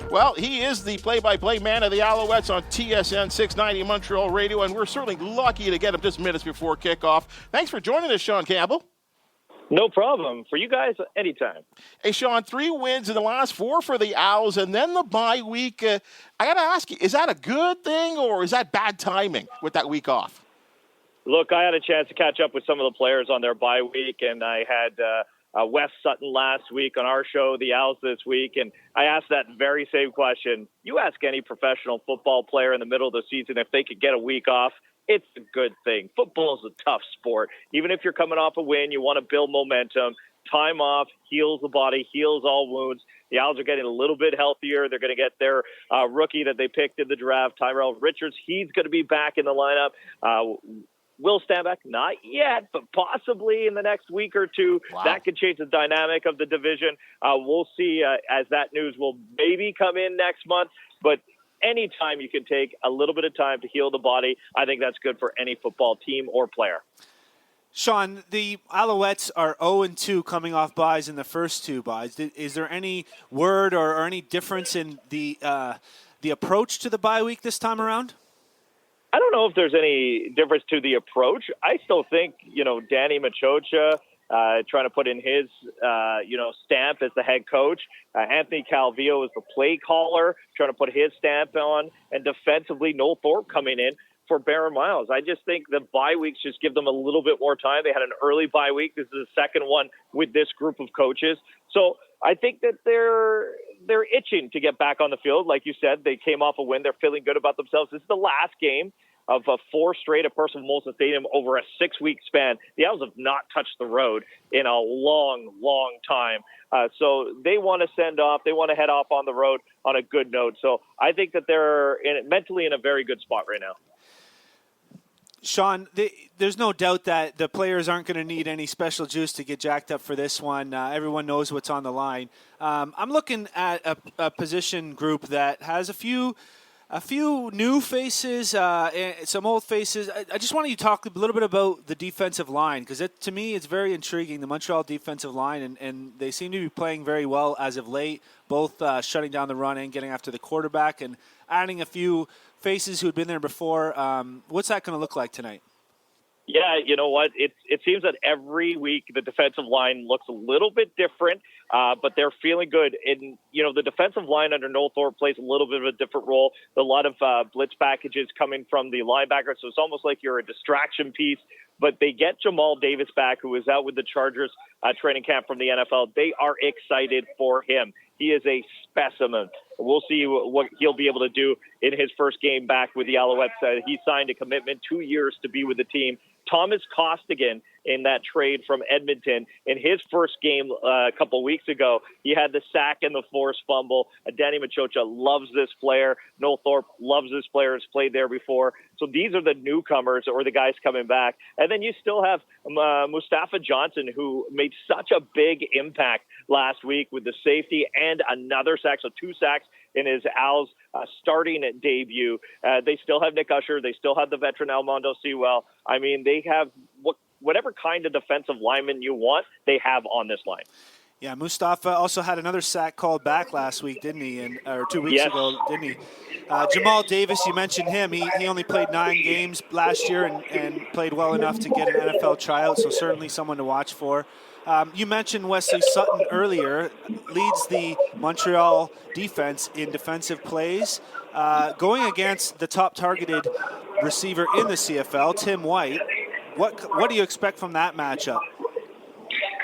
Well, he is the play-by-play man of the Alouettes on TSN 690 Montreal Radio, and we're certainly lucky to get him just minutes before kickoff. Thanks for joining us, Sean Campbell. No problem. For you guys, anytime. Hey, Sean, 3 wins in the last 4 for the Owls, and then the bye week. I got to ask you, is that a good thing, or is that bad timing with that week off? Look, I had a chance to catch up with some of the players on their bye week, and I had Wes Sutton last week on our show, the Owls this week, and I asked that very same question. You ask any professional football player in the middle of the season if they could get a week off, it's a good thing. Football is a tough sport. Even if you're coming off a win, you want to build momentum. Time off heals the body, heals all wounds. The Owls are getting a little bit healthier. They're going to get their rookie that they picked in the draft, Tyrell Richards. He's going to be back in the lineup. Will Stanback? Not yet, but possibly in the next week or two. Wow. That could change the dynamic of the division. We'll see as that news will maybe come in next month. But anytime you can take a little bit of time to heal the body, I think that's good for any football team or player. Sean, the Alouettes are 0-2 coming off buys in the first 2 buys. Is there any word or any difference in the approach to the bye week this time around? I don't know if there's any difference to the approach. I still think, Danny Machocha trying to put in his, stamp as the head coach. Anthony Calvillo is the play caller, trying to put his stamp on. And defensively, Noel Thorpe coming in for Baron Miles. I just think the bye weeks just give them a little bit more time. They had an early bye week. This is the second one with this group of coaches. So I think that they're itching to get back on the field. Like you said, they came off a win. They're feeling good about themselves. This is the last game of 4 straight at Percival Molson Stadium over a 6-week span. The Owls have not touched the road in a long, long time. So they want to send off. They want to head off on the road on a good note. So I think that they're mentally in a very good spot right now. Sean, there's no doubt that the players aren't going to need any special juice to get jacked up for this one. Everyone knows what's on the line. I'm looking at a position group that has a few new faces, some old faces. I just wanted you to talk a little bit about the defensive line, because to me it's very intriguing, the Montreal defensive line, and they seem to be playing very well as of late, both shutting down the run and getting after the quarterback and adding a few faces who had been there before. What's that going to look like tonight? Yeah, you know what? It seems that every week the defensive line looks a little bit different, but they're feeling good. And, the defensive line under Noel Thorpe plays a little bit of a different role. A lot of blitz packages coming from the linebacker, so it's almost like you're a distraction piece. But they get Jamal Davis back, who is out with the Chargers training camp from the NFL. They are excited for him. He is a specimen. We'll see what he'll be able to do in his first game back with the Alouettes. He signed a commitment 2 years to be with the team. Thomas Costigan in that trade from Edmonton. In his first game a couple weeks ago, he had the sack and the forced fumble. Danny Machocha loves this player. Noel Thorpe loves this player, has played there before. So these are the newcomers or the guys coming back. And then you still have Mustafa Johnson, who made such a big impact last week with the safety and another sack, so 2 sacks in his Owls starting debut. They still have Nick Usher. They still have the veteran Almondo Sewell. I mean, they have whatever kind of defensive lineman you want, they have on this line. Yeah, Mustafa also had another sack called back last week, didn't he? Or 2 weeks ago, didn't he? Jamal Davis, you mentioned him. He only played 9 games last year and played well enough to get an NFL tryout, so certainly someone to watch for. You mentioned Wesley Sutton earlier, leads the Montreal defense in defensive plays. Going against the top targeted receiver in the CFL, Tim White, what do you expect from that matchup?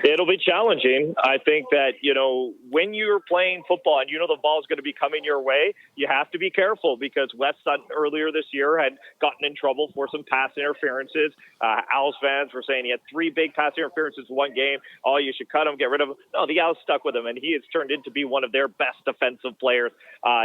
It'll be challenging. I think that, when you're playing football and the ball is going to be coming your way, you have to be careful, because Wes Sutton earlier this year had gotten in trouble for some pass interferences. Owls fans were saying he had 3 big pass interferences in one game. Oh, you should cut him, get rid of him. No, the Owls stuck with him, and he has turned into be one of their best defensive players.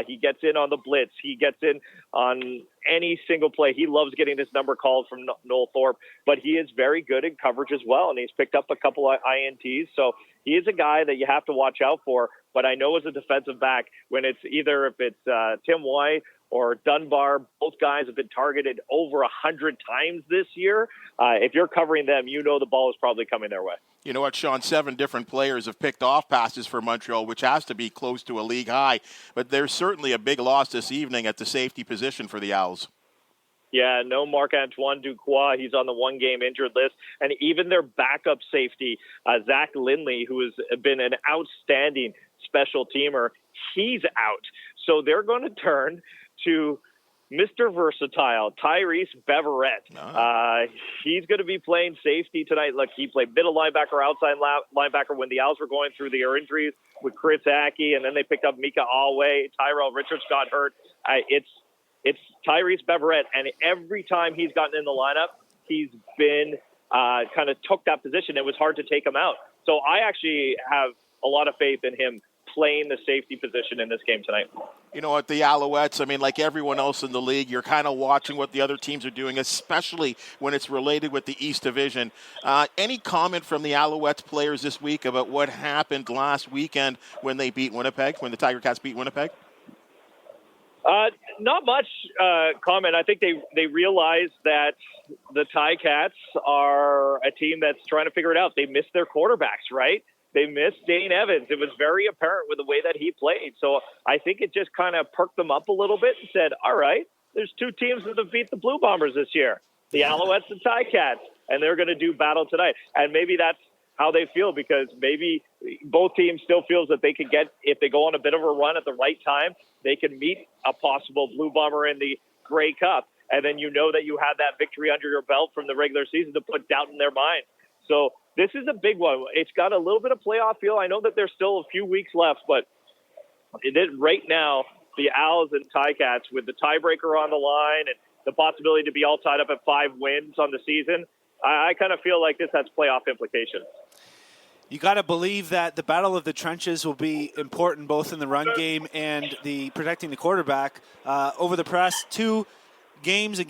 He gets in on the blitz. He gets in on any single play. He loves getting this number called from Noel Thorpe, but he is very good in coverage as well, and he's picked up a couple of INTs. So he is a guy that you have to watch out for. But I know as a defensive back, when it's either if it's Tim White or Dunbar, both guys have been targeted over 100 times this year. If you're covering them, the ball is probably coming their way. You know what, Sean? 7 different players have picked off passes for Montreal, which has to be close to a league high. But there's certainly a big loss this evening at the safety position for the Owls. Yeah, no Marc-Antoine Ducroix. He's on the one-game injured list. And even their backup safety, Zach Lindley, who has been an outstanding special teamer, he's out. So they're going to turn to Mr. Versatile, Tyrese Beverette. He's going to be playing safety tonight. Look, he played middle linebacker, outside linebacker when the Owls were going through their injuries with Chris Aki, and then they picked up Mika Alway. Tyrell Richards got hurt. It's Tyrese Beverette, and every time he's gotten in the lineup, he's been kind of took that position. It was hard to take him out. So I actually have a lot of faith in him playing the safety position in this game tonight. You know what, the Alouettes, I mean, like everyone else in the league, you're kind of watching what the other teams are doing, especially when it's related with the East Division. Any comment from the Alouettes players this week about what happened last weekend when they beat Winnipeg, when the Tiger Cats beat Winnipeg? Not much comment. I think they realize that the Ticats are a team that's trying to figure it out. They missed their quarterbacks, right? They missed Dane Evans. It was very apparent with the way that he played. So I think it just kind of perked them up a little bit and said, all right, there's 2 teams that have beat the Blue Bombers this year, the Alouettes and Ticats, and they're going to do battle tonight. And maybe that's how they feel, because maybe both teams still feels that they could get, if they go on a bit of a run at the right time, they can meet a possible Blue Bomber in the Grey Cup. And then you know that you had that victory under your belt from the regular season to put doubt in their mind. So this is a big one. It's got a little bit of playoff feel. I know that there's still a few weeks left, but right now, the Owls and Ticats, with the tiebreaker on the line and the possibility to be all tied up at 5 wins on the season, I kind of feel like this has playoff implications. You got to believe that the battle of the trenches will be important both in the run game and the protecting the quarterback. Over the past 2 games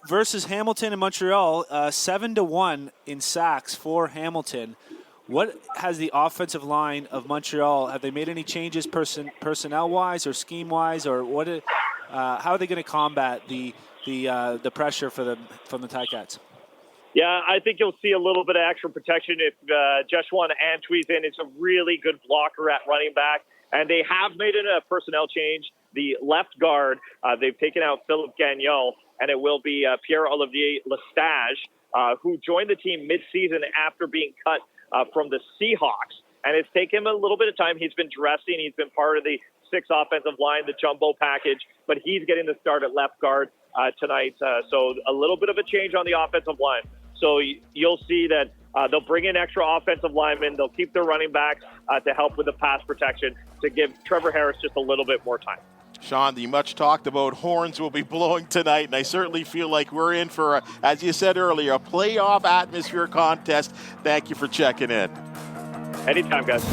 versus Hamilton and Montreal, 7-1 in sacks for Hamilton. What has the offensive line of Montreal? Have they made any changes personnel-wise or scheme-wise, or what? How are they going to combat the pressure from the Ticats? Yeah, I think you'll see a little bit of extra protection if Jeshuan Antwi's in. It's a really good blocker at running back, and they have made it a personnel change. The left guard, they've taken out Philip Gagnon, and it will be Pierre-Olivier Lestage, who joined the team mid-season after being cut from the Seahawks. And it's taken him a little bit of time. He's been dressing. He's been part of the 6 offensive line, the jumbo package, but he's getting the start at left guard tonight. So a little bit of a change on the offensive line. So you'll see that they'll bring in extra offensive linemen. They'll keep their running backs to help with the pass protection to give Trevor Harris just a little bit more time. Sean, the much talked about horns will be blowing tonight, and I certainly feel like we're in for, as you said earlier, a playoff atmosphere contest. Thank you for checking in. Anytime, guys.